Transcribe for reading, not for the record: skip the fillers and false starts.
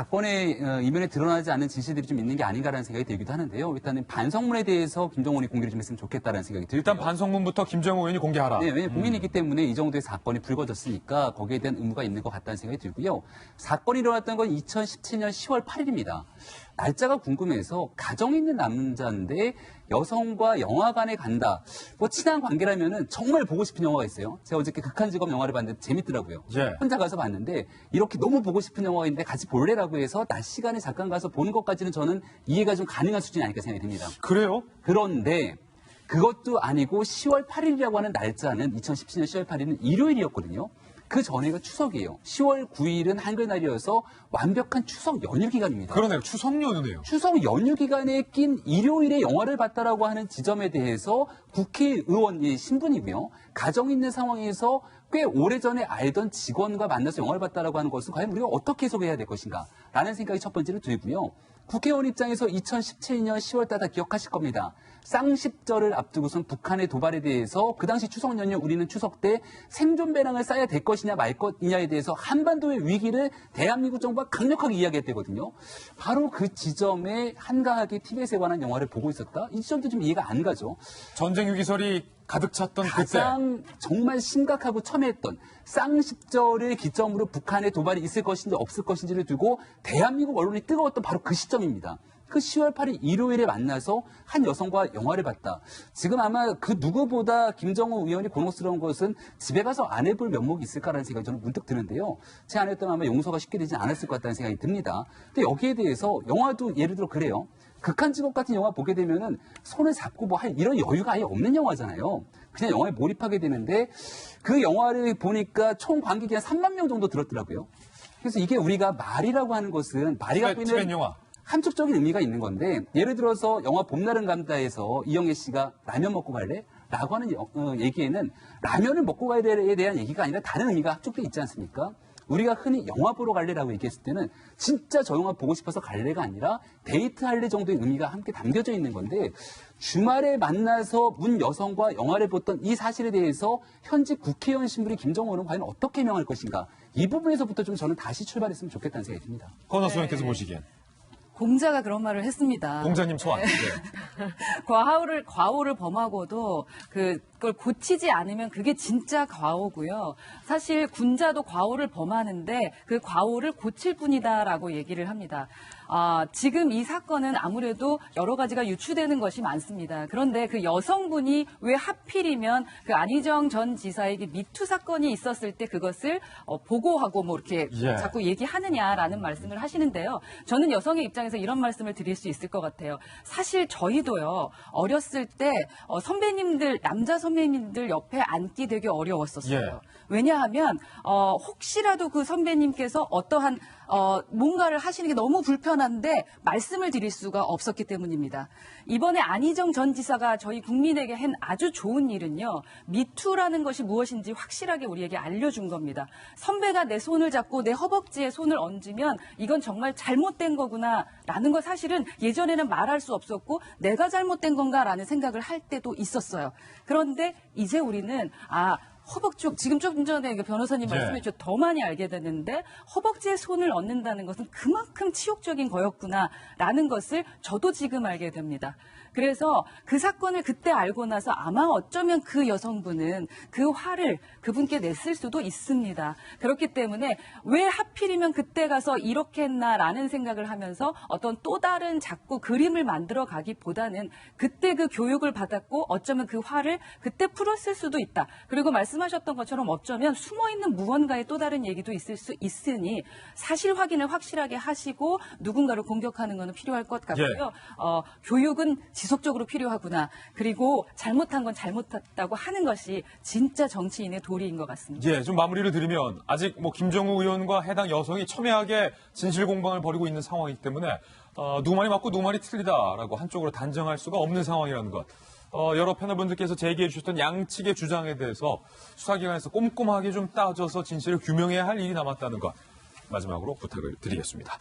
사건의 이면에 드러나지 않는 진실들이 좀 있는 게 아닌가라는 생각이 들기도 하는데요. 일단은 반성문에 대해서 김정은 의원이 공개를 좀 했으면 좋겠다라는 생각이 들고요. 일단 반성문부터 김정은 의원이 공개하라. 네, 왜냐하면 국민이기 때문에 이 정도의 사건이 불거졌으니까 거기에 대한 의무가 있는 것 같다는 생각이 들고요. 사건이 일어났던 건 2017년 10월 8일입니다. 날짜가 궁금해서 가정 있는 남자인데 여성과 영화관에 간다. 뭐 친한 관계라면은 정말 보고 싶은 영화가 있어요. 제가 어저께 극한직업 영화를 봤는데 재밌더라고요. 예. 혼자 가서 봤는데 이렇게 너무 보고 싶은 영화가 있는데 같이 볼래라고 해서 낮 시간에 잠깐 가서 보는 것까지는 저는 이해가 좀 가능한 수준이 아닐까 생각이 듭니다. 그래요? 그런데 그것도 아니고 10월 8일이라고 하는 날짜는 2017년 10월 8일은 일요일이었거든요. 그 전에가 추석이에요. 10월 9일은 한글날이어서 완벽한 추석 연휴 기간입니다. 그러네요. 추석 연휴네요. 추석 연휴 기간에 낀 일요일에 영화를 봤다라고 하는 지점에 대해서 국회의원이 신분이고요. 가정 있는 상황에서 꽤 오래전에 알던 직원과 만나서 영화를 봤다라고 하는 것은 과연 우리가 어떻게 해석해야 될 것인가 라는 생각이 첫 번째로 들고요. 국회의원 입장에서 2017년 10월 달 다 기억하실 겁니다. 쌍십절을 앞두고선 북한의 도발에 대해서 그 당시 추석 연휴 우리는 추석 때 생존 배낭을 쌓아야 될 것이냐 말 것이냐에 대해서 한반도의 위기를 대한민국 정부가 강력하게 이야기했대거든요. 바로 그 지점에 한가하게 TV에서 관한 영화를 보고 있었다. 이 지점도 좀 이해가 안 가죠. 전쟁 위기설이 가득 찼던 가장 정말 심각하고 첨예했던 쌍십절을 기점으로 북한의 도발이 있을 것인지 없을 것인지를 두고 대한민국 언론이 뜨거웠던 바로 그 시점입니다. 그 10월 8일 일요일에 만나서 한 여성과 영화를 봤다. 지금 아마 그 누구보다 김정은 의원이 곤혹스러운 것은 집에 가서 안 해볼 면목이 있을까라는 생각이 저는 문득 드는데요. 제 안에였다면 아마 용서가 쉽게 되지 않았을 것 같다는 생각이 듭니다. 근데 여기에 대해서 영화도 예를 들어 그래요. 극한직업 같은 영화 보게 되면은 손을 잡고 뭐 할 이런 여유가 아예 없는 영화잖아요. 그냥 영화에 몰입하게 되는데 그 영화를 보니까 총 관객이 한 3만 명 정도 들었더라고요. 그래서 이게 우리가 말이라고 하는 것은 말이 갖고 있는 티벳 영화. 함축적인 의미가 있는 건데 예를 들어서 영화 봄날은 간다에서 이영애 씨가 라면 먹고 갈래? 라고 하는 얘기에는 라면을 먹고 가야에 대한 얘기가 아니라 다른 의미가 함축되어 있지 않습니까? 우리가 흔히 영화 보러 갈래라고 얘기했을 때는 진짜 저 영화 보고 싶어서 갈래가 아니라 데이트할래 정도의 의미가 함께 담겨져 있는 건데 주말에 만나서 문 여성과 영화를 봤던 이 사실에 대해서 현직 국회의원 신분이 김정은 의원은 과연 어떻게 해명할 것인가 이 부분에서부터 좀 저는 다시 출발했으면 좋겠다는 생각이 듭니다. 권오수 의원께서 보시기엔. 공자가 그런 말을 했습니다. 공자님 소환. 네. 과오를 범하고도 그걸 고치지 않으면 그게 진짜 과오고요. 사실 군자도 과오를 범하는데 그 과오를 고칠 뿐이다라고 얘기를 합니다. 지금 이 사건은 아무래도 여러 가지가 유추되는 것이 많습니다. 그런데 그 여성분이 왜 하필이면 그 안희정 전 지사에게 미투 사건이 있었을 때 그것을 보고하고 뭐 이렇게 자꾸 얘기하느냐라는 말씀을 하시는데요. 저는 여성의 입장에서 이런 말씀을 드릴 수 있을 것 같아요. 사실 저희도요. 어렸을 때 남자 선배님들 옆에 앉기 되게 어려웠었어요. 왜냐하면 혹시라도 그 선배님께서 어떠한 뭔가를 하시는 게 너무 불편한데 말씀을 드릴 수가 없었기 때문입니다. 이번에 안희정 전 지사가 저희 국민에게 한 아주 좋은 일은요. 미투라는 것이 무엇인지 확실하게 우리에게 알려준 겁니다. 선배가 내 손을 잡고 내 허벅지에 손을 얹으면 이건 정말 잘못된 거구나라는 거 사실은 예전에는 말할 수 없었고 내가 잘못된 건가라는 생각을 할 때도 있었어요. 그런데 이제 우리는 허벅지, 지금 좀 전에 변호사님 말씀해 주셔서 더 많이 알게 됐는데 허벅지에 손을 얹는다는 것은 그만큼 치욕적인 거였구나라는 것을 저도 지금 알게 됩니다. 그래서 그 사건을 그때 알고 나서 아마 어쩌면 그 여성분은 그 화를 그분께 냈을 수도 있습니다. 그렇기 때문에 왜 하필이면 그때 가서 이렇게 했나라는 생각을 하면서 어떤 또 다른 자꾸 그림을 만들어 가기보다는 그때 그 교육을 받았고 어쩌면 그 화를 그때 풀었을 수도 있다. 그리고 말씀하셨던 것처럼 어쩌면 숨어있는 무언가의 또 다른 얘기도 있을 수 있으니 사실 확인을 확실하게 하시고 누군가를 공격하는 것은 필요할 것 같고요. 교육은 지속적으로 필요하구나. 그리고 잘못한 건 잘못했다고 하는 것이 진짜 정치인의 도리인 것 같습니다. 좀 마무리를 드리면 아직 뭐 김정우 의원과 해당 여성이 첨예하게 진실 공방을 벌이고 있는 상황이기 때문에 누구 말이 맞고 누구 말이 틀리다라고 한쪽으로 단정할 수가 없는 상황이라는 것. 여러 패널분들께서 제기해 주셨던 양측의 주장에 대해서 수사기관에서 꼼꼼하게 좀 따져서 진실을 규명해야 할 일이 남았다는 것. 마지막으로 부탁을 드리겠습니다.